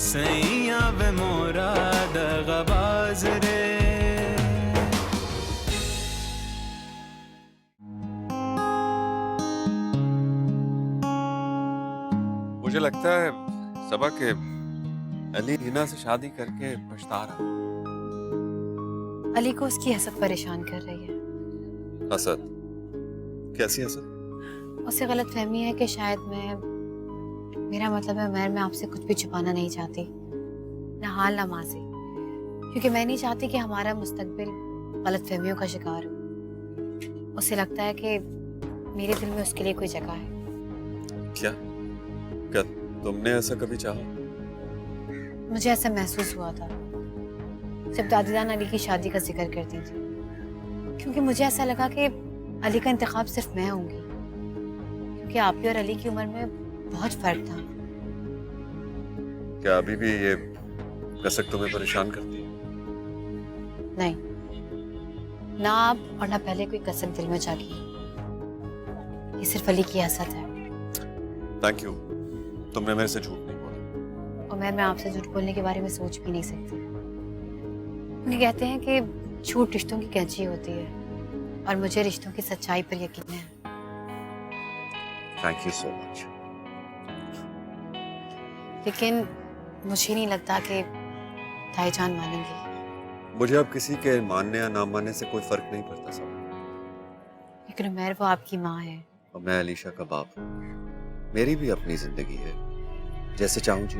सैया वे मोरा दगाबाज रे। मुझे लगता है सबा के अली हिना से शादी करके पछता रहा। अली को उसकी हसद परेशान कर रही है। हसद? कैसी हसद? उसे गलत फहमी है कि शायद मेरा मतलब है मैं आपसे कुछ भी छुपाना नहीं चाहती, ना हाल ना मासी, क्योंकि मैं नहीं चाहती कि हमारा मुस्तकबिल गलत फहमियों का शिकार हो। उसे लगता है कि मेरे दिल में उसके लिए कोई जगह है। क्या तुमने ऐसा कभी चाहा? मुझे ऐसा महसूस हुआ था जब दादी जान अली की शादी का जिक्र करती थी, क्योंकि मुझे ऐसा लगा कि अली का इंतखाब सिर्फ मैं होंगी, क्योंकि आपकी और अली की उम्र में बहुत फर्क था। क्या अभी भी ये कसक तुम्हें परेशान करती है? नहीं, ना अब और ना पहले कोई कसक दिल में जागी। ये सिर्फ अली की हसद है। थैंक यू, तुमने मेरे से झूठ नहीं बोला। और मैं आपसे झूठ बोलने के बारे में सोच भी नहीं सकती। उन्हें कहते हैं कि झूठ रिश्तों की कैंची होती है, और मुझे रिश्तों की सच्चाई पर यकीन है। Thank you so much. लेकिन मुझे नहीं लगता कि ताईजान मानेंगी। मुझे अब किसी के मानने या ना मानने से कोई फर्क नहीं पड़ता सब। लेकिन उमैर वो आपकी माँ है। और मैं अलीशा का बाप हूँ। मेरी भी अपनी जिंदगी है, जैसे चाहूँ जी।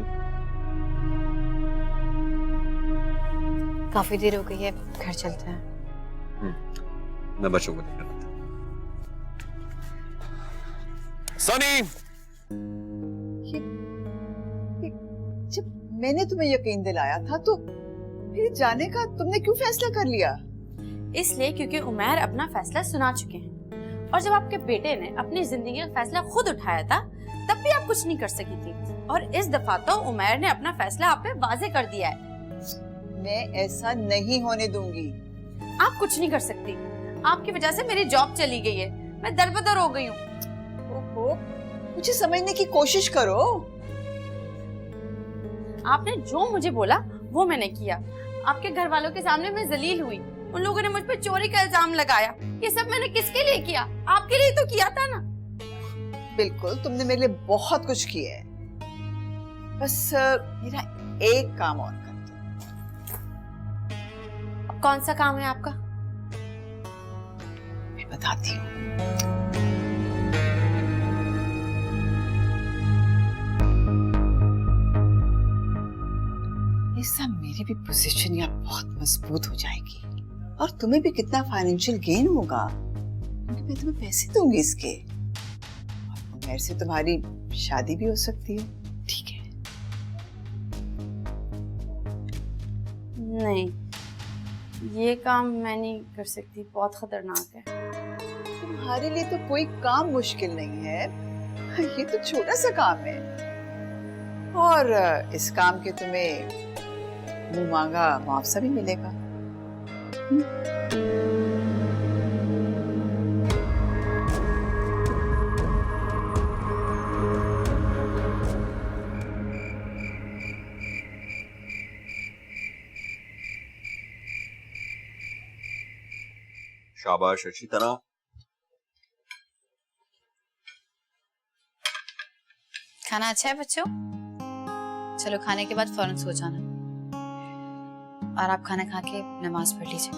काफी देर हो गई है, घर चलते हैं। मैं बच्चों को लेकर आता हूँ। सनी! जब मैंने तुम्हें यकीन दिलाया था तो फिर जाने का तुमने क्यों फैसला कर लिया? इसलिए क्योंकि उमैर अपना फैसला सुना चुके हैं, और जब आपके बेटे ने अपनी जिंदगी का फैसला खुद उठाया था तब भी आप कुछ नहीं कर सकी थी, और इस दफा तो उमैर ने अपना फैसला आप पे वाजे कर दिया है। मैं ऐसा नहीं होने दूंगी। आप कुछ नहीं कर सकती। आपकी वजह से मेरी जॉब चली गई है, मैं दरबदर हो गई हूँ। ओहो, मुझे समझने की कोशिश करो। आपने जो मुझे बोला वो मैंने किया। आपके घर वालों के सामने मैं जलील हुई। उन लोगों ने मुझ पे चोरी का इल्जाम लगाया। ये सब मैंने किसके लिए किया? आपके लिए तो किया था ना। बिल्कुल, तुमने मेरे लिए बहुत कुछ किया है। बस मेरा एक काम और कर दो। कौन सा काम है आपका? मैं बताती हूँ। इससे मेरी भी पोजीशन यहाँ बहुत मजबूत हो जाएगी, और तुम्हें भी कितना फाइनेंशियल गेन होगा, क्योंकि मैं तुम्हें पैसे दूंगी इसके, और मेरे से तुम्हारी शादी भी हो सकती है। ठीक है? नहीं, ये काम मैं नहीं कर सकती, बहुत खतरनाक है। तुम्हारे लिए तो कोई काम मुश्किल नहीं है, ये तो छोटा सा काम है, और इस काम के तुम्हें मुंह मांगा मुआवजा भी मिलेगा। शाबाश, अच्छी तरह। खाना अच्छा है बच्चों? चलो खाने के बाद फौरन सो जाना, और आप खाना खा के नमाज पढ़ लीजिए।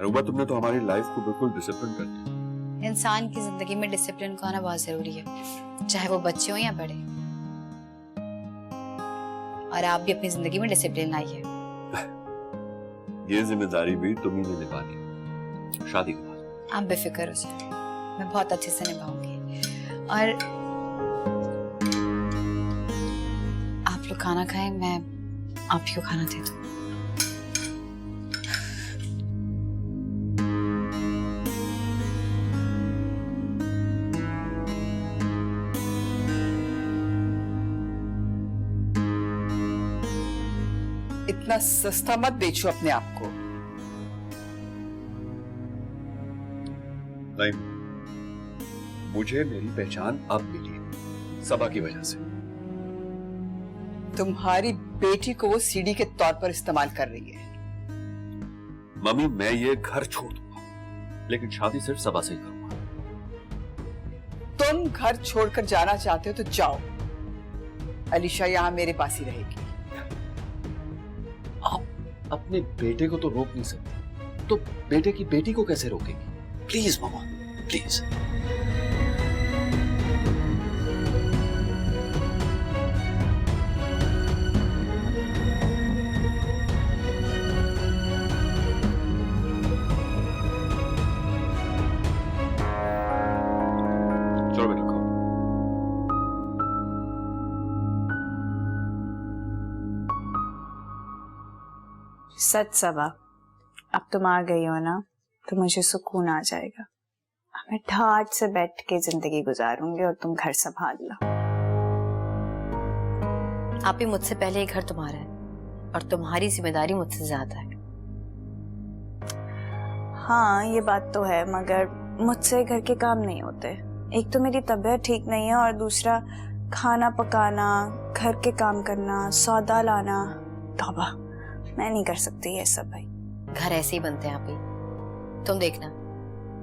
रूबा, तुमने तो हमारी लाइफ को बिल्कुल डिसिप्लिन कर दिया। इंसान की जिंदगी में डिसिप्लिन का आना बहुत जरूरी है, चाहे वो बच्चे हो या बड़े। और आप भी अपनी जिंदगी में डिसिप्लिन लाइए। ये जिम्मेदारी भी तुम ही ने निभानी है शादी के बाद। आप बेफिक्र हो जाए, मैं बहुत अच्छे से निभाऊंगी। और आप लोग खाना खाएं, मैं आप ही को खाना दे दूं। इतना सस्ता मत बेचो अपने आप को। नहीं, मुझे मेरी पहचान अब मिली सबा की वजह से। तुम्हारी बेटी को वो सीढ़ी के तौर पर इस्तेमाल कर रही है। मम्मी मैं ये घर छोड़ दूंगा, लेकिन शादी सिर्फ सबा से ही करूंगा। तुम घर छोड़कर जाना चाहते हो तो जाओ, अलीशा यहाँ मेरे पास ही रहेगी। आप अपने बेटे को तो रोक नहीं सकते, तो बेटे की बेटी को कैसे रोकेगी? Please mama, please. चलो बेटा खाओ। सच सबा, अब तुम आ गई हो ना तो मुझे सुकून आ जाएगा। मैं ठाट से बैठ के जिंदगी गुजारूंगी और तुम घर संभाल लो। आप ही मुझसे पहले ये घर तुम्हारा है और तुम्हारी जिम्मेदारी मुझसे ज्यादा है। हाँ ये बात तो है, मगर मुझसे घर के काम नहीं होते। एक तो मेरी तबीयत ठीक नहीं है और दूसरा खाना पकाना, घर के काम करना, सौदा लाना, तौबा मैं नहीं कर सकती ये सब भाई। घर ऐसे ही बनते हैं आप ही। तुम देखना,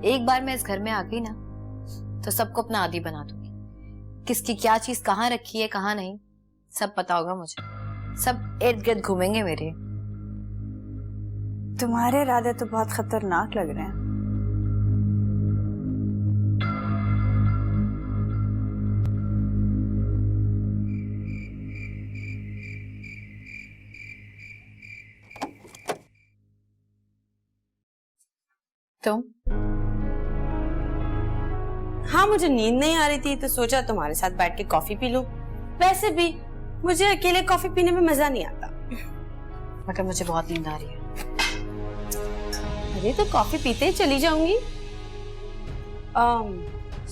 एक बार मैं इस घर में आ गई ना तो सबको अपना आदी बना दूंगी। किसकी क्या चीज कहाँ रखी है कहाँ नहीं सब पता होगा मुझे। सब इर्द गिर्द घूमेंगे मेरे। तुम्हारे इरादे तो बहुत खतरनाक लग रहे हैं। तुम? हाँ मुझे नींद नहीं आ रही थी तो सोचा तुम्हारे साथ बैठ के कॉफी पी लूं। वैसे भी मुझे अकेले कॉफी पीने में मजा नहीं आता। मगर मुझे बहुत नींद आ रही है। अरे तो कॉफी पीते ही चली जाऊंगी।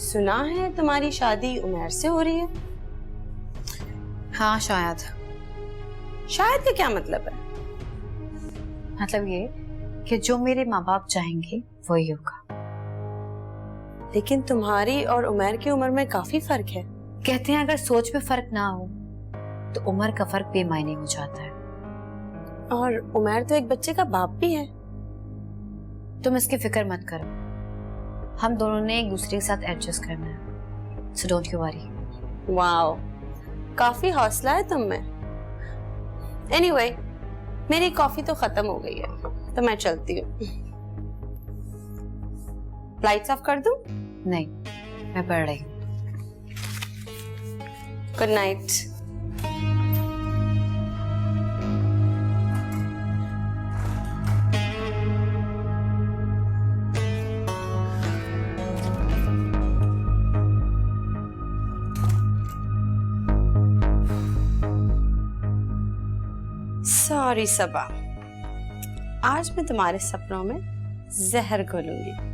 सुना है तुम्हारी शादी उमैर से हो रही है? हाँ शायद। शायद का क्या मतलब है? मतलब ये कि जो मेरे माँ बाप चाहेंगे वही होगा। लेकिन तुम्हारी और उमैर की उम्र में काफी फर्क है। कहते हैं अगर सोच में फर्क ना हो तो उम्र का फर्क बेमायने हो जाता है। और उमैर तो एक बच्चे का बाप भी है। तुम इसकी फिक्र मत करो, हम दोनों ने एक दूसरे के साथ एडजस्ट करना है। So don't you worry. Wow, काफी हौसला है तुम में। एनीवे, मेरी कॉफी तो खत्म हो गई है तो मैं चलती हूँ। लाइट्स ऑफ कर दूं? नहीं, मैं पढ़ रही हूँ। Good night. सॉरी सबा, आज मैं तुम्हारे सपनों में जहर घोलूंगी।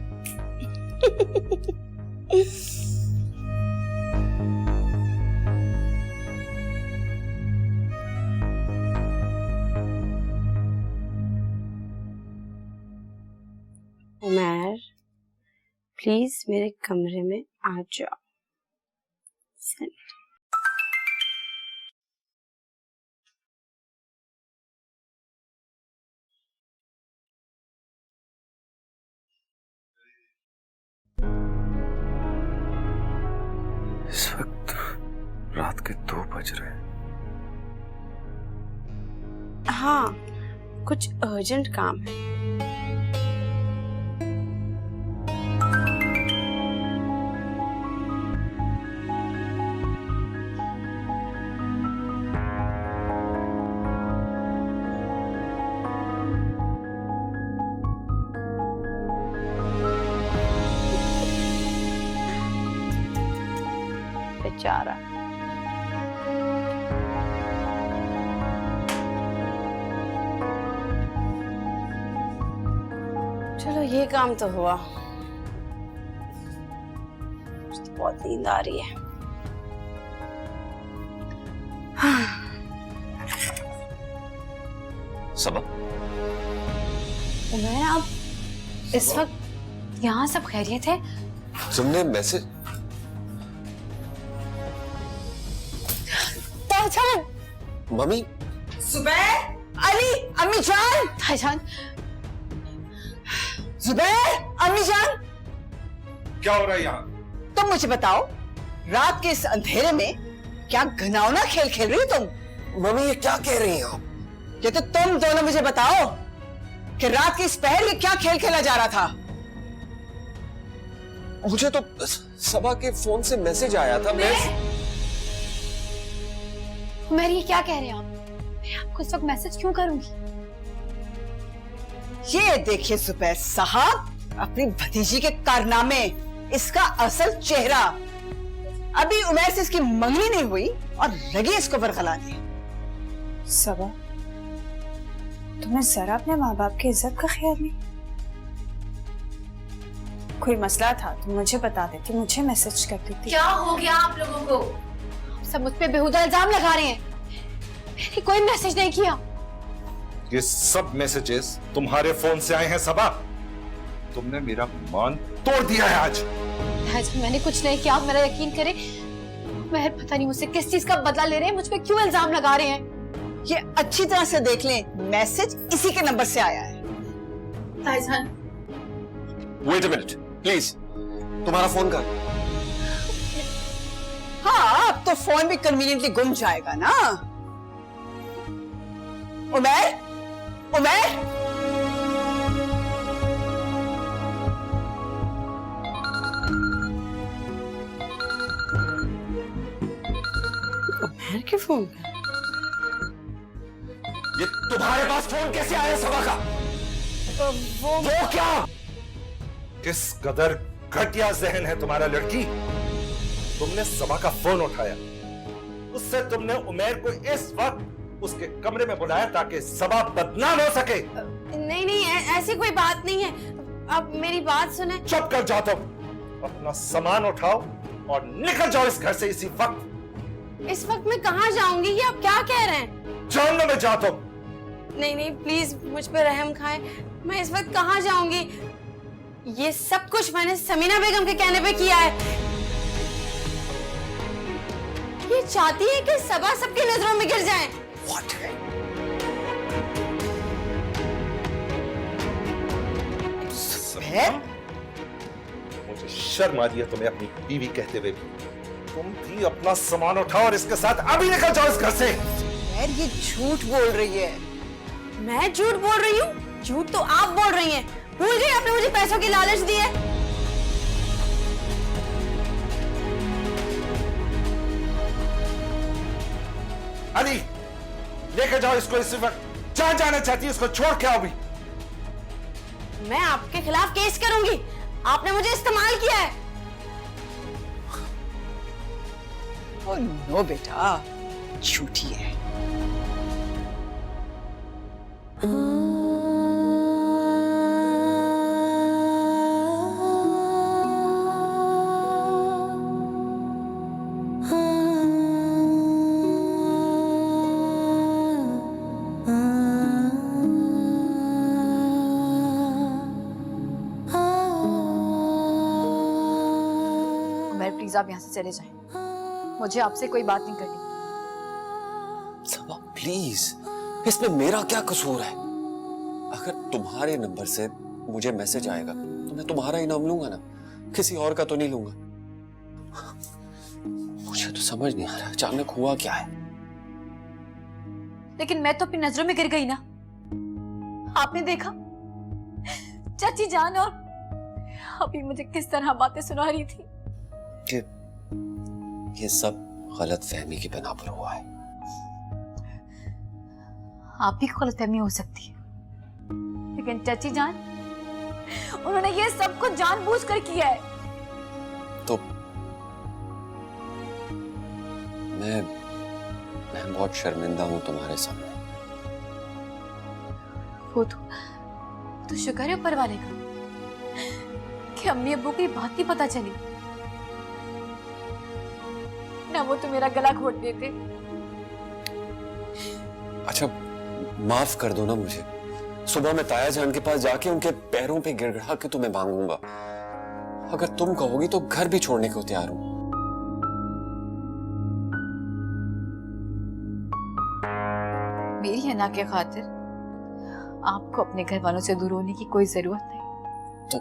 उमैर, प्लीज मेरे कमरे में आ जाओ। इस वक्त रात के 2 बज रहे हैं। हाँ, कुछ अर्जेंट काम है। बेचारा। चलो ये काम तो हुआ। मुझे तो बहुत नींद आ रही है। सबा, उमैर, आप इस वक्त यहाँ सब खैरियत है? तुमने मैसेज ताजहान, मम्मी जुबैर, अली, अम्मी जान, भाईजान, जुबैर, अम्मी जान, क्या हो रहा है यहाँ? तुम मुझे बताओ, रात के इस अंधेरे में क्या घिनौना खेल खेल रही हो तुम? मम्मी ये क्या कह रही हैं आप? ये तो तुम दोनों मुझे बताओ कि रात के इस पहर ये क्या खेल खेला जा रहा था? मुझे तो सबा के फोन से मैसेज आया था। उमर ये क्या कह रहे हैं आप? मैं आपको इस वक्त मैसेज क्यों करूंगी? ये देखिए जुबैर साहब, अपनी भतीजी के कारनामे, इसका असल चेहरा। अभी उमर से इसकी मंगनी नहीं हुई और लगी इसको बरगलाने। सबा, तुम्हें जरा अपने माँ बाप की इज्जत का ख्याल नहीं? कोई मसला था तो मुझे बता देती, मुझे मैसेज कर देती। क्या हो गया आप लोगों को? आप सब मुझ पे बेहुदा इल्जाम लगा रहे हैं। मैंने कोई मैसेज नहीं किया। ये सब मैसेजेस तुम्हारे फोन से आए हैं सबा। तुमने मेरा मान तोड़ दिया है आज। भाईजान मैंने कुछ नहीं किया, आप मेरा यकीन करें। मैं पता नहीं मुझसे किस चीज का बदला ले रहे हैं, मुझ पे क्यों इल्जाम लगा रहे हैं। ये अच्छी तरह से देख लें, मैसेज इसी के नंबर से आया है। भाईजान वेट अ मिनट प्लीज, तुम्हारा फोन कर। हाँ, अब तो फोन भी कन्वीनियंटली गुम जाएगा ना। उमर, उमर, उमर के फोन का? ये तुम्हारे पास फोन कैसे आया सबा का? वो क्या? किस कदर घटिया जहन है तुम्हारा लड़की। तुमने सबा का फोन उठाया, उससे तुमने उमैर को इस वक्त उसके कमरे में बुलाया ताकि सबा बदनाम हो सके। नहीं नहीं, ऐसी कोई बात नहीं है। अब मेरी बात सुने। चुप कर जाओ तुम। अपना सामान उठाओ और निकल जाओ इस घर से इसी वक्त। इस वक्त मैं कहाँ जाऊंगी? ये आप क्या कह रहे हैं? जानने में जाओ तुम। नहीं नहीं, प्लीज मुझ पे रहम खाएं। मैं इस वक्त कहाँ जाऊंगी? ये सब कुछ मैंने समीना बेगम के कहने पे किया है। ये चाहती है कि सबा सबकी नजरों में गिर जाए। What? मुझे शर्म आ रही है तुम्हें अपनी बीवी कहते हुए भी। तुम भी अपना सामान उठाओ और इसके साथ अभी निकल जाओ इस घर से। यार ये झूठ बोल रही है। मैं झूठ बोल रही हूँ? झूठ तो आप बोल रही हैं। भूल गई आपने मुझे पैसों की लालच दी है। अली, लेकर जाओ इसको इसी वक्त। जहां जाना चाहती है उसको छोड़ के आओ भी। मैं आपके खिलाफ केस करूंगी। आपने मुझे इस्तेमाल किया है। ओ नो बेटा, झूठी है। प्लीज आप यहाँ से चले जाएं। मुझे आपसे कोई बात नहीं करनी। सबा प्लीज, इसमें मेरा क्या कसूर है? अगर तुम्हारे नंबर से मुझे मैसेज आएगा तो मैं तुम्हारा ही नाम लूंगा ना, किसी और का तो नहीं लूंगा। मुझे तो समझ नहीं आ रहा अचानक हुआ क्या है। लेकिन मैं तो अपनी नजरों में गिर गई ना। आपने देखा चाची जान और अभी मुझे किस तरह बातें सुना रही थी। ये सब गलत फहमी की बिना पर हुआ है। आप भी गलत फहमी हो सकती है, लेकिन चाची जान उन्होंने ये सब कुछ जानबूझकर किया है। तो मैं बहुत शर्मिंदा हूं तुम्हारे सामने। वो तो शुक्र है ऊपर वाले का कि अम्मी अब्बू को ये बात नहीं पता चली, ना वो तो मेरा गला घोट देते। अच्छा माफ कर दो ना मुझे। सुबह मैं ताया जान के पास जाके उनके पैरों पे गिड़गिड़ा के तुम्हें मांगूंगा। अगर तुम कहोगी तो घर भी छोड़ने को तैयार हूं। मेरी हना के खातिर आपको अपने घर वालों से दूर होने की कोई जरूरत नहीं। तो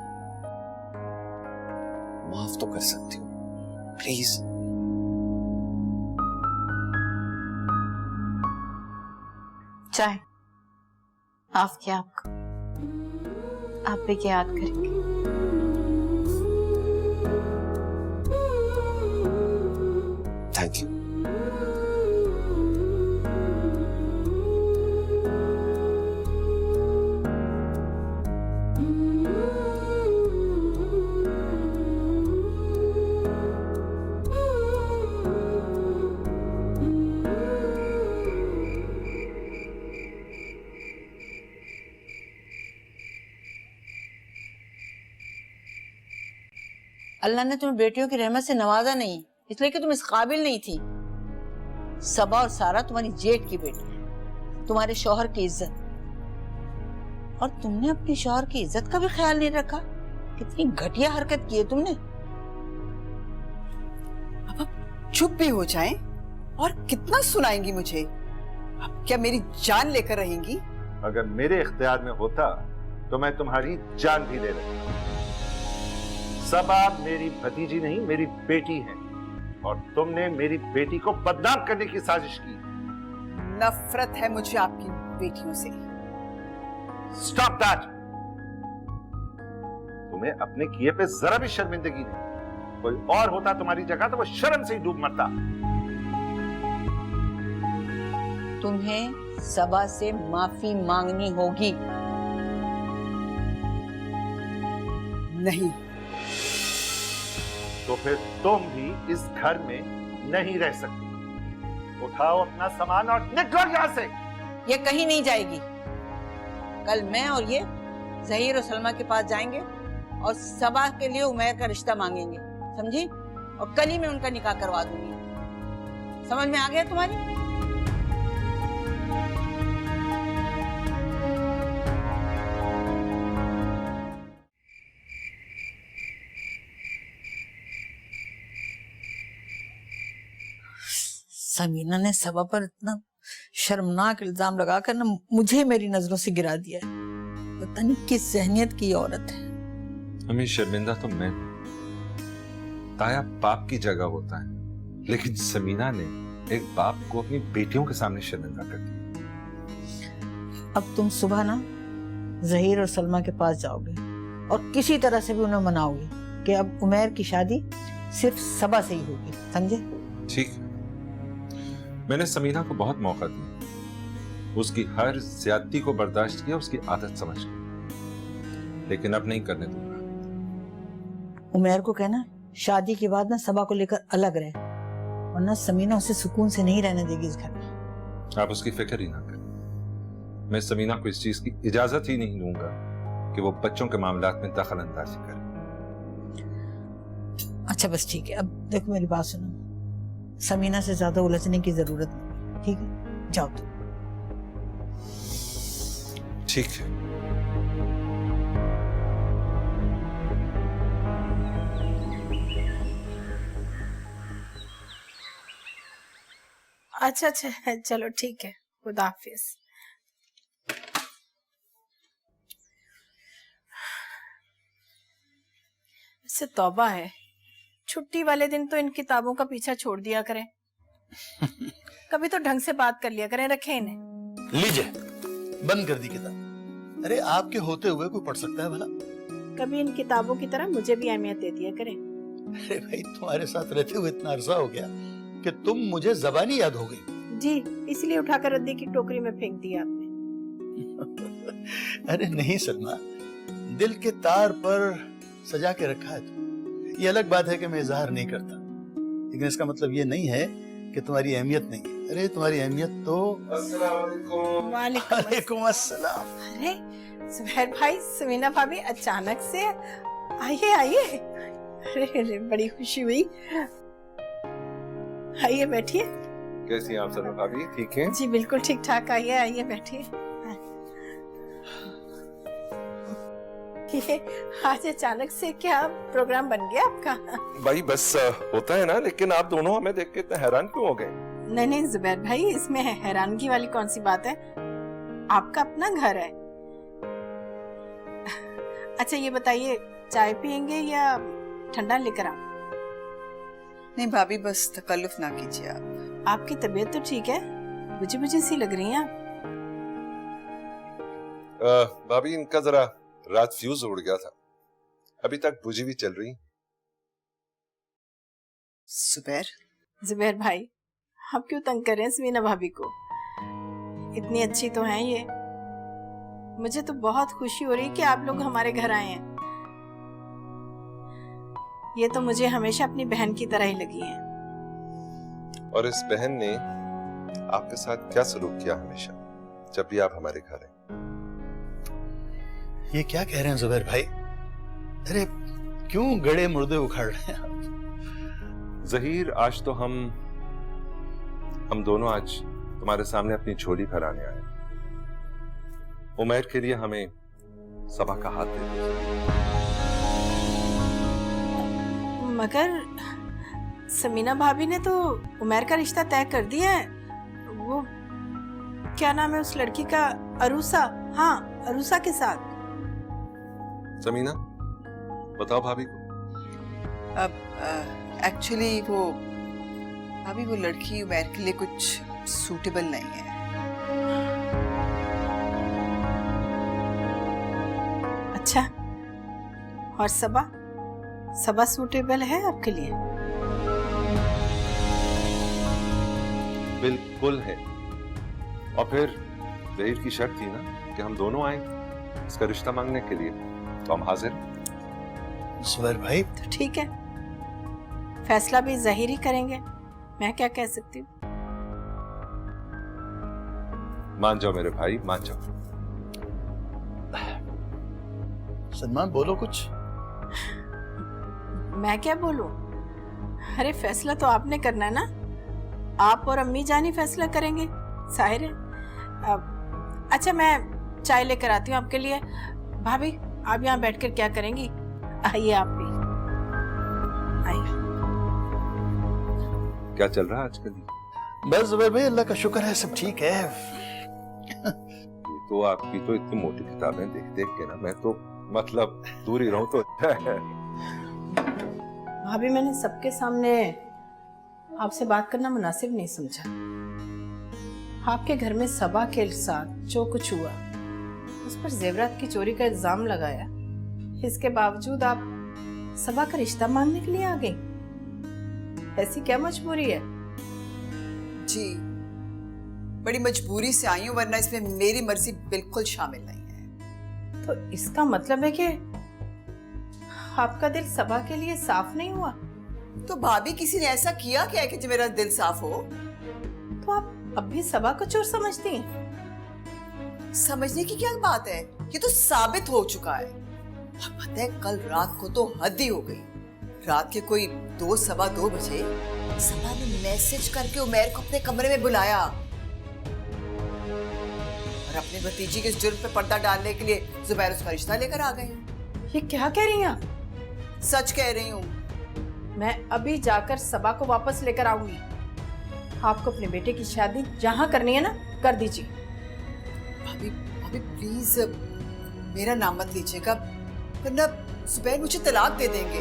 माफ तो कर सकती हो प्लीज। चाहे माफ किया आपको, आप भी क्या याद करेंगे। Thank you. अल्लाह ने तुम्हें बेटियों की रहमत से नवाजा नहीं, इसलिए कि तुम इस काबिल नहीं थी। सबा और सारा तुम्हारी जेठ की बेटी है, तुम्हारे शौहर की इज्जत, और तुमने अपने शौहर की इज्जत का भी ख्याल नहीं रखा। कितनी घटिया हरकत की है तुमने। अब आप चुप भी हो जाएं और कितना सुनाएंगी मुझे? अब क्या मेरी जान लेकर रहेंगी? अगर मेरे इख्तियार में होता तो मैं तुम्हारी जान भी ले लेता। सबा मेरी भतीजी नहीं, मेरी बेटी है, और तुमने मेरी बेटी को बदनाम करने की साजिश की। नफरत है मुझे आपकी बेटियों से। Stop that. तुम्हें अपने किए पे जरा भी शर्मिंदगी नहीं। कोई और होता तुम्हारी जगह तो वो शर्म से ही डूब मरता। तुम्हें सबा से माफी मांगनी होगी। नहीं, तो फिर तुम भी इस घर में नहीं रह सकती। उठाओ अपना सामान और निकलो यहां से। ये कहीं नहीं जाएगी। कल मैं और ये ज़हीर और सलमा के पास जाएंगे और सबा के लिए उमैर का रिश्ता मांगेंगे, समझी? और कल ही मैं उनका निकाह करवा दूंगी। समझ में आ गया तुम्हारी? समीना ने सबा पर इतना शर्मनाक इल्जाम लगाकर ना मुझे मेरी नजरों से गिरा दिया है। पता नहीं किस ज़हनियत की औरत है। हमें शर्मिंदा तो मैं, ताया बाप की जगह होता है, लेकिन समीना ने एक बाप को अपनी बेटियों के सामने शर्मिंदा कर दिया। अब तुम सुबह ना ज़हीर और सलमा के पास जाओगे और किसी तरह से भी उन्हें मनाओगे कि अब उमैर की शादी सिर्फ सबा से ही होगी, समझे? ठीक है, मैंने समीना को बहुत मौका दिया, उसकी हर ज्यादती को बर्दाश्त किया, उसकी आदत समझ गई, लेकिन अब नहीं करने दूंगा। उमैर को कहना शादी के बाद ना सबा को लेकर अलग रहे, वरना समीना उसे सुकून से नहीं रहने देगी इस घर में। आप उसकी फिक्र ही ना करें, मैं समीना को इस चीज की इजाजत ही नहीं दूंगा कि वो बच्चों के मामलात में दखल अंदाजी करे। अच्छा बस ठीक है, अब देखो मेरी बात सुनो, समीना से ज्यादा उलझने की जरूरत नहीं, ठीक है? जाओ तुम। ठीक है। अच्छा अच्छा, चलो ठीक है, खुदा हाफिज। इससे तौबा है, छुट्टी वाले दिन तो इन किताबों का पीछा छोड़ दिया करें। कभी तो ढंग से बात कर लिया करें, रखें इन्हें। लीजिए, बंद कर दी किताब। अरे आपके होते हुए कोई पढ़ सकता है भला? कभी इन किताबों की तरह मुझे भी अहमियत दे दिया करें। अरे भाई, तुम्हारे साथ रहते हुए इतना अरसा हो गया कि तुम मुझे ज़बानी याद हो गई। जी, इसलिए उठाकर रद्दी की टोकरी में फेंक दिया आपने। अरे नहीं सलमा, दिल के तार पर सजा के रखा है तुम। ये अलग बात है कि मैं इजहार नहीं करता, लेकिन इसका मतलब ये नहीं है कि तुम्हारी अहमियत नहीं है। अरे तुम्हारी अहमियत तो। वालेकुम अस्सलाम। अरे सुबैर भाई, समीना भाभी अचानक से, आइए आइए। अरे बड़ी खुशी हुई, आइए बैठिए। कैसी हैं आप सलमा भाभी? ठीक हैं? जी बिल्कुल ठीक ठाक, आइए आइए बैठिए। ये आज अचानक से क्या प्रोग्राम बन गया आपका? भाई बस होता है ना, लेकिन आप दोनों हमें देख के इतने हैरान क्यों हो गए? नहीं नहीं जुबैर भाई, इसमें हैरानगी वाली कौन सी बात है, आपका अपना घर है। अच्छा ये बताइए, चाय पियेंगे या ठंडा लेकर आऊं? नहीं भाभी, बस तकल्लुफ ना कीजिए आप। आपकी तबीयत तो ठीक है, बुझी बुझी सी लग रही हैं आप। भाभी इनका जरा रात फ्यूज उड़ गया था, अभी तक बुझी भी चल रही। जुबैर भाई, आप क्यों तंग कर रहे हैं समीना भाभी को? इतनी अच्छी तो हैं ये। मुझे तो बहुत खुशी हो रही कि आप लोग हमारे घर आए हैं। ये तो मुझे हमेशा अपनी बहन की तरह ही लगी हैं। और इस बहन ने आपके साथ क्या सलूक किया हमेशा जब भी आप हमारे घर आए? ये क्या कह रहे हैं जुबैर भाई? अरे क्यों गड़े मुर्दे उखाड़ रहे हैं आप? जहीर, आज तो हम दोनों आज तुम्हारे सामने अपनी झोली फहराने आए। उमैर के लिए हमें सबा का हाथ दे दो। मगर समीना भाभी ने तो उमैर का रिश्ता तय कर दिया है। वो क्या नाम है उस लड़की का? अरूसा। हाँ, अरूसा के साथ। समीना, बताओ भाभी को। अब एक्चुअली वो लड़की उमैर के लिए कुछ सूटेबल नहीं है। अच्छा, और सबा सूटेबल है आपके लिए? बिल्कुल है। और फिर जहीर की शर्त थी ना कि हम दोनों आए इसका रिश्ता मांगने के लिए, तो हम हाजिर। जुबैर भाई तो ठीक है, फैसला भी ज़हीर ही करेंगे, मैं क्या कह सकती हूँ। मान जाओ मेरे भाई, मान जाओ। सलमान बोलो कुछ। मैं क्या बोलूं? अरे फैसला तो आपने करना है ना, आप और अम्मी जान ही फैसला करेंगे, जाहिर है। अच्छा मैं चाय लेकर आती हूँ आपके लिए। भाभी आप यहाँ बैठकर क्या करेंगी? आइए आप भी आइए। क्या चल रहा है आजकल? बस जुबैर भाई, अल्लाह का शुक्र है, सब ठीक है। ये तो आपकी तो इतनी मोटी किताबें देख देख के ना मैं तो मतलब दूर ही रहूं तो अच्छा है। भाभी मैंने सबके सामने आपसे बात करना मुनासिब नहीं समझा। आपके घर में सबा के साथ जो कुछ हुआ, उस पर जेवरात की चोरी का इल्जाम लगाया, इसके बावजूद आप सबा का रिश्ता मांगने के लिए आ गई। ऐसी क्या मजबूरी है? जी, बड़ी मजबूरी से आई हूँ, वरना इसमें मेरी मर्जी बिल्कुल शामिल नहीं है। तो इसका मतलब है कि आपका दिल सबा के लिए साफ नहीं हुआ? तो भाभी किसी ने ऐसा किया क्या है कि जो मेरा दिल साफ हो? तो आप अब भी सबा को चोर समझती हैं? समझने की क्या बात है, ये तो साबित हो चुका है। और पता है कल रात को तो हद ही हो गई। रात के कोई 2-2:15 बजे सबा ने मैसेज करके उमैर को अपने कमरे में बुलाया और अपने भतीजी के इस जुर्म पे पर्दा डालने के लिए जुबैर उसका रिश्ता लेकर आ गए। ये क्या कह रही हैं आप? सच कह रही हूँ। मैं अभी जाकर सबा को वापस लेकर आऊंगी। आपको अपने बेटे की शादी जहां करनी है ना, कर दीजिए। भाभी भाभी प्लीज मेरा नाम मत लीजिएगा, वरना जुबैर मुझे तलाक दे देंगे।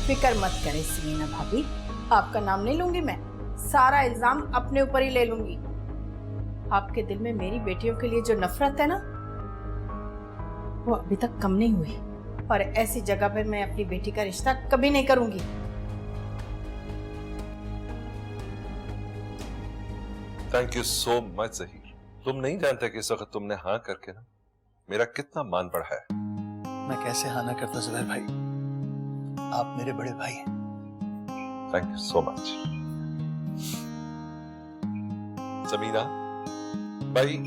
फिक्र मत करें समीना भाभी, आपका नाम नहीं लूंगी मैं, सारा इल्जाम अपने ऊपर ही ले लूंगी। आपके दिल में मेरी बेटियों के लिए जो नफरत है ना, वो अभी तक कम नहीं हुई। और ऐसी जगह पर मैं अपनी बेटी का रिश्ता कभी नहीं करूंगी। Thank you so much Zaheer. तुम नहीं जानते कि इस वक्त तुमने हाँ करके ना मेरा कितना मान बढ़ा है। मैं कैसे हाँ ना करता जुबैर भाई, आप मेरे बड़े भाई हैं। Thank you so much. Sameena भाई,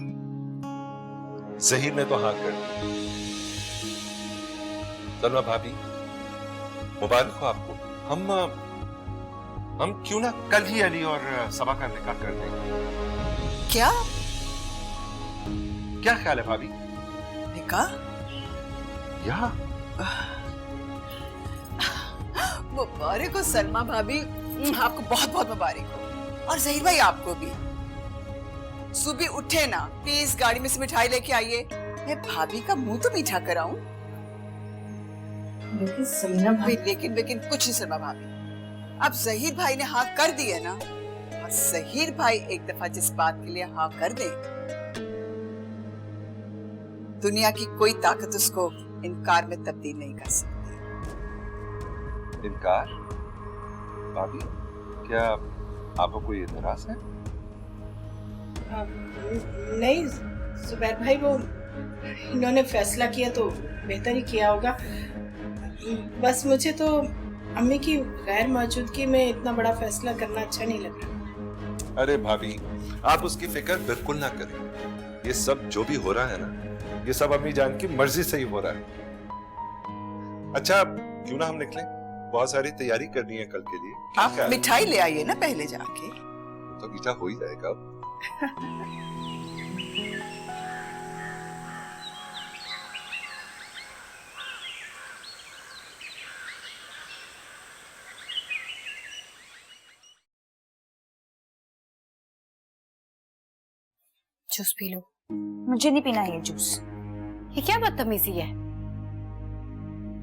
जहीर ने तो हाँ कर दी। सलमा भाभी, मुबारक हो आपको। हम क्यों ना कल ही अली और सबा का निकाह कर दें? क्या क्या ख्याल है भाभी? निकाह? यहाँ मुबारक हो सलमा भाभी, आपको बहुत बहुत मुबारक हो। और जहीर भाई आपको भी। सुबह उठे ना, प्लीज गाड़ी में से मिठाई लेके आइए, मैं भाभी का मुंह तो मीठा कराऊं। लेकिन समीना भाई, लेकिन कुछ नहीं शर्मा भाभी, अब जहीर भाई ने हाँ कर दी है ना, और जहीर भाई एक दफा जिस बात के लिए हाँ कर दे, दुनिया की कोई ताकत उसको इनकार में तब्दील नहीं कर सकती। इनकार? भाभी, क्या आपको कोई एतराज है? नहीं जुबैर भाई, वो इन्होंने फैसला किया तो बेहतर ही किया होगा। बस मुझे तो अम्मी की गैर मौजूदगी में इतना बड़ा फैसला करना अच्छा नहीं लग रहा। अरे भाभी, आप उसकी फिक्र बिल्कुल ना करें। ये सब जो भी हो रहा है ना, ये सब अम्मी जान की मर्जी से ही हो रहा है। अच्छा, क्यों ना हम निकलें? बहुत सारी तैयारी करनी है कल के लिए। आप मिठाई ले आइए ना पहले जाके। तो मीठा हो ही जाएगा। Juice P low. मुझे नहीं पीना ये जूस। ये क्या बदतमीजी है?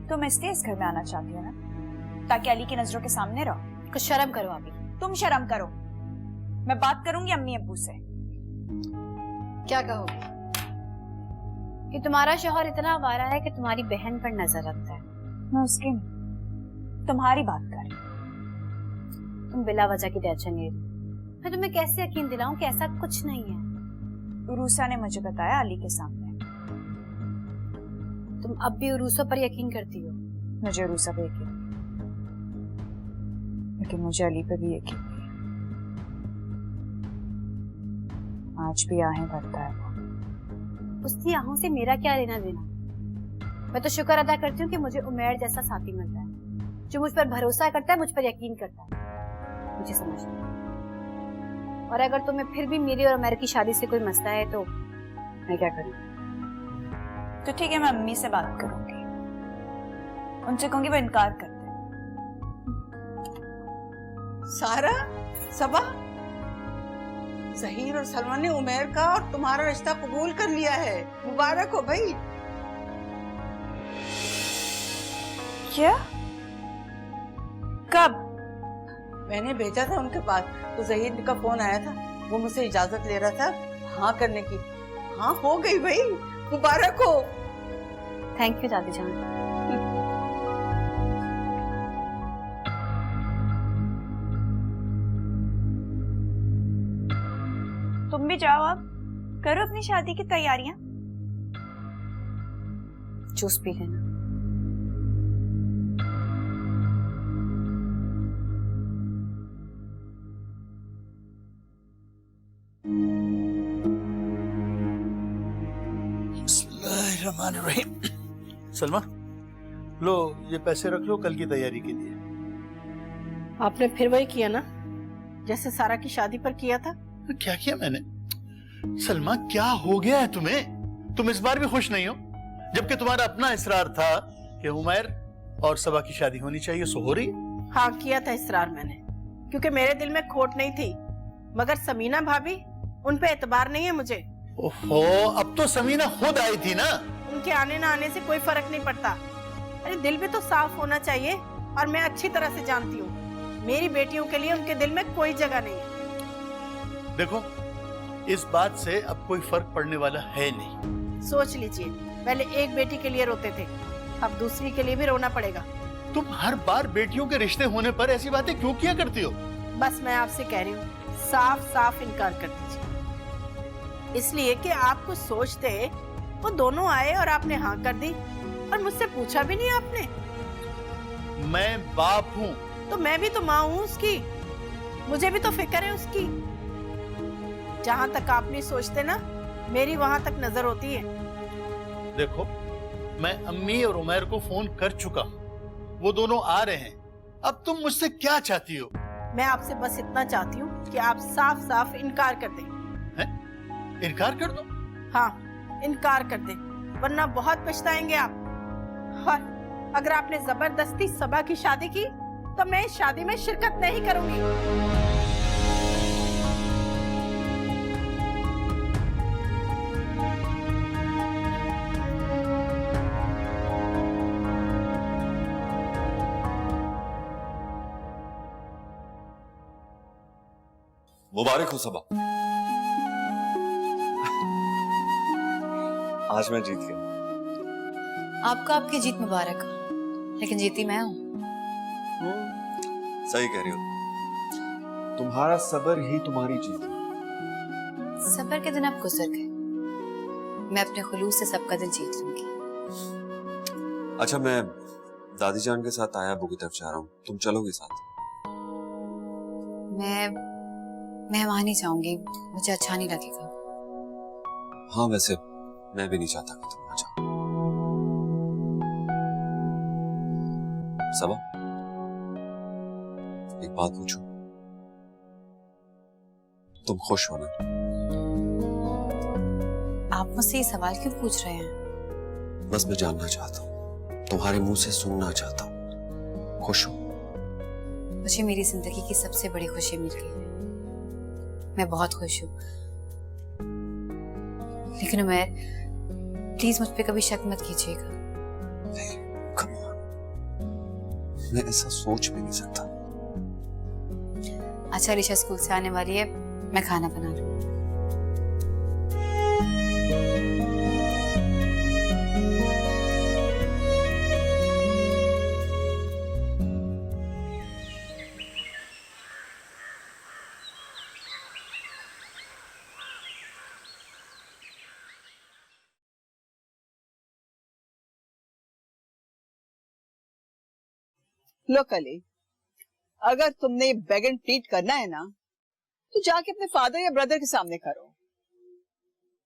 तुम इसलिए इस घर में आना चाहती हो ना, ताकि अली की नजरों के सामने रहो। कुछ शर्म करो अभी। तुम शर्म करो। मैं बात करूंगी अम्मी अब्बू से। क्या कहोगे? कि तुम्हारा शौहर इतना आवारा है कि तुम्हारी बहन पर नजर रखता है। मैं उसकी तुम्हारी बात कर रही हूँ। तुम बिला वजह की टेंशन ले रही। मैं तुम्हें कैसे यकीन दिलाऊं कि ऐसा कुछ नहीं है? उरूसा ने मुझे बताया अली के सामने। तुम अब भी उरूसा पर यकीन करती हो? मुझे उरूसा पे यकीन, लेकिन मुझे अली पे भी यकीन नहीं। आज भी आहें भरता है वो। उसकी आहों से मेरा क्या लेना देना? मैं तो शुक्र अदा करती हूँ कि मुझे उमैर जैसा साथी मिलता है, जो मुझ पर भरोसा करता है, मुझ पर यकीन करता है। मुझे समझ नहीं। और अगर तुम्हें फिर भी मेरी और उमैर की शादी से कोई मसला है तो मैं क्या करूँ? तो ठीक है, मैं अम्मी से बात करूंगी। उनसे कहूंगी वो इनकार कर दे। सारा, सबा, जहीर और सलमा ने उमैर का और तुम्हारा रिश्ता कबूल कर लिया है। मुबारक हो भाई। क्या? कब? मैंने भेजा था उनके पास, तो जहीर का फोन आया था, वो मुझसे इजाजत ले रहा था हाँ करने की। हाँ हो गई भाई, मुबारक हो। थैंक यू दादी जान। तुम भी जाओ, अब करो अपनी शादी की तैयारियां। जूस पी लेना। बिस्मिल्लाहिर्रहमानिर्रहीम। सलमा, लो ये पैसे रख लो कल की तैयारी के लिए। आपने फिर वही किया ना जैसे सारा की शादी पर किया था? क्या किया मैंने? सलमा, क्या हो गया है तुम्हें? तुम इस बार भी खुश नहीं हो, जबकि तुम्हारा अपना इसरार था कि उमैर और सबा की शादी होनी चाहिए। सो हो रही? हाँ किया था इसरार मैंने, क्योंकि मेरे दिल में खोट नहीं थी, मगर समीना भाभी, उन पे एतबार नहीं है मुझे। ओहो, अब तो समीना खुद आई थी ना। उनके आने ना आने से कोई फर्क नहीं पड़ता। अरे दिल भी तो साफ होना चाहिए, और मैं अच्छी तरह से जानती हूँ मेरी बेटियों के लिए उनके दिल में कोई जगह नहीं है। देखो, इस बात से अब कोई फर्क पड़ने वाला है नहीं। सोच लीजिए, पहले एक बेटी के लिए रोते थे, अब दूसरी के लिए भी रोना पड़ेगा। तुम हर बार बेटियों के रिश्ते होने पर ऐसी बातें क्यों किया करती हो? बस मैं आपसे कह रही हूँ, साफ साफ इनकार कर दीजिए, इसलिए कि आपको सोचते वो दोनों आए और आपने हाँ कर दी, और मुझसे पूछा भी नहीं आपने। मैं बाप हूँ तो मैं भी तो माँ हूँ उसकी, मुझे भी तो फिक्र है उसकी। जहाँ तक आप नहीं सोचते ना, मेरी वहाँ तक नजर होती है। देखो, मैं अम्मी और उमैर को फोन कर चुका हूँ, वो दोनों आ रहे हैं। अब तुम मुझसे क्या चाहती हो? मैं आपसे बस इतना चाहती हूँ कि आप साफ साफ इनकार कर दें। इनकार कर दो? हाँ, इनकार कर दें, वरना बहुत पछताएंगे आप। और अगर आपने जबरदस्ती सबा की शादी की तो मैं इस शादी में शिरकत नहीं करूंगी। मुबारक हो सबा। आज मैं जीत गया। आपको आपकी जीत मुबारक हो, लेकिन जीती मैं हूँ। सही कह रही हो, तुम्हारा सब्र ही तुम्हारी जीत है। सब्र के दिन आप गुजर गए, मैं अपने खुलूस से सबका दिल जीत लूंगी। अच्छा, मैं दादी जान के साथ आया अबू की तरफ जा रहा हूँ, तुम चलोगे साथ? मैं वहां नहीं जाऊंगी, मुझे अच्छा नहीं लगेगा। हाँ, वैसे मैं भी नहीं चाहता कि तुम आ जाओ। सबा, एक बात पूछूं? तुम खुश हो ना? आप मुझसे ये सवाल क्यों पूछ रहे हैं? बस मैं जानना चाहता हूँ, तुम्हारे मुंह से सुनना चाहता हूँ। खुश हो? मुझे मेरी जिंदगी की सबसे बड़ी खुशी मिल गई है, मैं बहुत खुश हूँ। लेकिन उमैर, प्लीज मुझ पे कभी शक मत कीजिएगा। कम ऑन, मैं ऐसा सोच भी नहीं सकता। अच्छा, अलीशा स्कूल से आने वाली है, मैं खाना बना लूं। लो कली, अगर तुमने ये बैग एंड ट्रीट करना है ना, तो जाके अपने फादर या ब्रदर के सामने करो।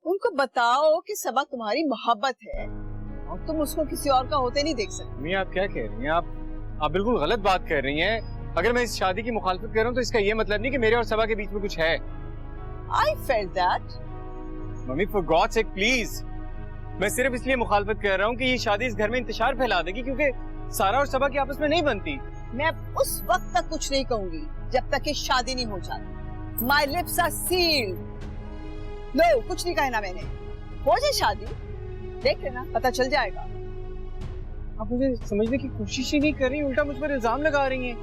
उनको बताओ कि सबा तुम्हारी मोहब्बत है और तुम उसको किसी और का होते नहीं देख सकते। मम्मी, आप क्या कह रही हैं? आप बिल्कुल गलत बात कर रही हैं। अगर मैं इस शादी की मुखालफत कर रहा हूँ तो इसका ये मतलब नहीं कि मेरे और सबा के बीच में कुछ है। I felt that. Mummy, for God sec please, मैं सिर्फ इसलिए मुखालफत कर रहा हूँ कि ये शादी इस घर में इंतशार फैला देगी, क्योंकि सारा और सबा की आपस में नहीं बनती। मैं उस वक्त तक कुछ नहीं कहूंगी जब तक ये शादी नहीं हो जाती। My lips are sealed. No, कुछ नहीं कहना मैंने। हो जाए शादी, देख लेना, पता चल जाएगा। आप मुझे समझने की कोशिश ही नहीं कर रही, उल्टा मुझ पर इल्जाम लगा रही हैं।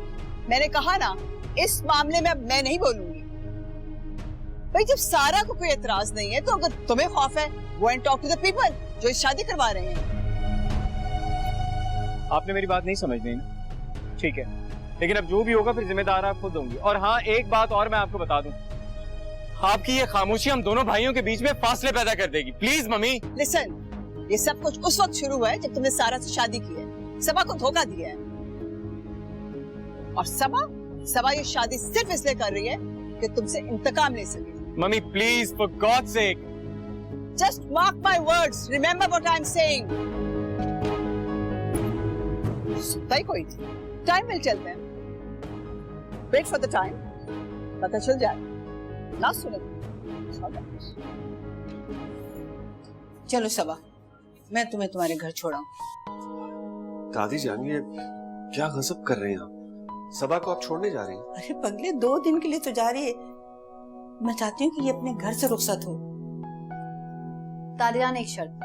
मैंने कहा ना, इस मामले में अब मैं नहीं बोलूंगी। भाई, जब सारा को कोई एतराज नहीं है, तो अगर तुम्हें खौफ है, go and talk to the people जो इस शादी करवा रहे हैं। आपने मेरी बात नहीं समझनी ना, ठीक है, लेकिन अब जो भी होगा फिर जिम्मेदार आप खुद होंगी। और हाँ, एक बात और मैं आपको बता दूं, आपकी ये खामोशी हम दोनों भाइयों के बीच में फासले पैदा कर देगी। Please mummy. लिसन, ये सब कुछ उस वक्त शुरू हुआ है जब तुमने सारा से शादी की है, सबा को धोखा दिया है। और सबा ये शादी सिर्फ इसलिए कर रही है कि तुमसे इंतकाम ले सके। Mummy please, for God sake. Just mark my words, remember what I am saying. सुनता ही कोई नहीं। Time will tell them. Wait for the time, पता चल जाए। ना सुने चलो सबा, मैं तुम्हें तुम्हारे घर छोड़ाऊं। दादी जान, ये क्या गजब कर रहे हैं आप? सबा को आप छोड़ने जा रही हैं? अरे पगले, 2 दिन के लिए तो जा रही है। मैं चाहती हूँ कि ये अपने घर से रुखसत हो। दादी जान, एक शर्त,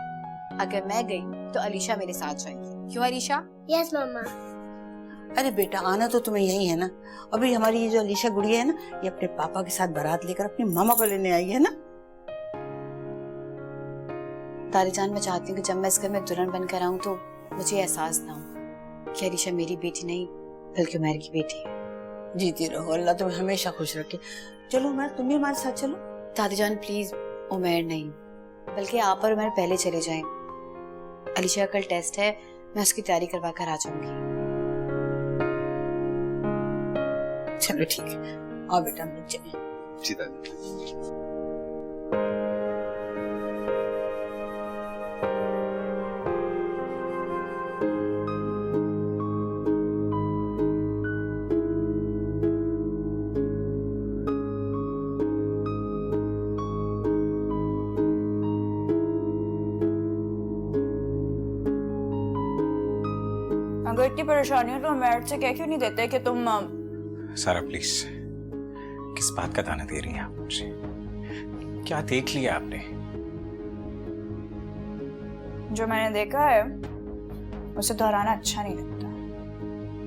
अगर मैं गई तो अलीशा मेरे साथ जाएगी। क्यों अलीशा? यस मम्मा। अरे बेटा, आना तो तुम्हें यही है ना। अभी हमारी ये जो अलीशा गुड़िया है ना, ये अपने पापा के साथ बारात लेकर अपनी मामा को लेने आई है ना। दादी जान, मैं चाहती हूँ कि जब मैं इस घर में दुल्हन बनकर आऊँ तो मुझे एहसास ना हो कि अलीशा मेरी बेटी नहीं बल्कि उमैर की बेटी है। जीती रहो, अल्लाह तुम्हें हमेशा खुश रखे। चलो उमैर, तुम भी हमारे साथ चलो। दादी जान प्लीज, उमैर नहीं, बल्कि आप और उमैर पहले चले जाएं। अलीशा का कल टेस्ट है, मैं उसकी तैयारी करवा कर आ जाऊंगी। चलो ठीक है, आओ बेटा हम लोग चलें। जी दादी। अगर इतनी परेशानी हो तो उमैर से कह क्यों नहीं देते कि तुम सारा प्लीज, किस बात का ताना दे रही हैं आप मुझे? क्या देख लिया आपने? जो मैंने देखा है उसे दोहराना अच्छा नहीं लगता।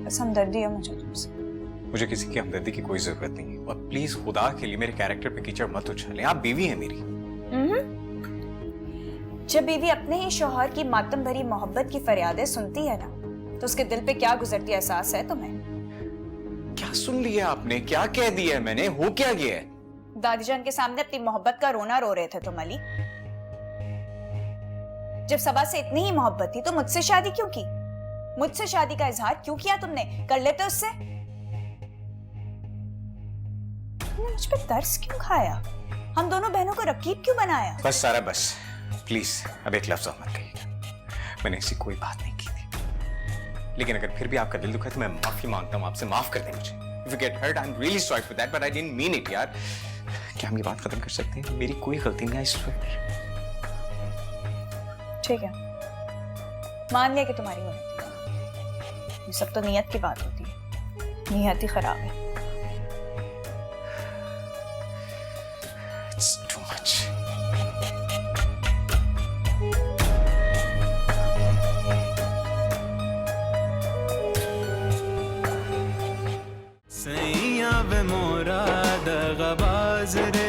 बस हमदर्दी है मुझे तुमसे। मुझे किसी की हमदर्दी की कोई जरूरत नहीं है, और प्लीज खुदा के लिए मेरे कैरेक्टर पे कीचड़ मत उछालें। आप बीवी हैं मेरी। जब बीवी अपने ही शौहर की मातम भरी मोहब्बत की फरियादें सुनती है ना, तो उसके दिल पे क्या गुजरती एहसास है तुम्हें? क्या सुन लिया आपने? क्या कह दिया है मैंने? हो क्या गया है? दादी जान के सामने अपनी मोहब्बत का रोना रो रहे थे तुम अली। जब सबा से इतनी ही मोहब्बत थी तो मुझसे शादी क्यों की? मुझसे शादी का इजहार क्यों किया तुमने? कर लेते उससे। तुमने मुझ पे तरस क्यों खाया? हम दोनों बहनों को रकीब क्यों बनाया? बस सारा बस, प्लीज अब एक लफ्ज और मत कहिएगा। मैंने ऐसी कोई बात नहीं की थी, लेकिन अगर फिर भी आपका दिल दुखा है तो मैं माफी मांगता हूँ आपसे। माफ कर दें मुझे। If you get hurt, I'm really sorry for that, but I didn't mean it, यार। क्या हम ये बात खत्म कर सकते हैं? मेरी कोई गलती नहीं, I swear। ठीक है, मान लिया कि तुम्हारी गलती है। ये सब तो नियत की बात होती है, नियत ही खराब है। It's too much। सैया वे मोरा दगाबाज रे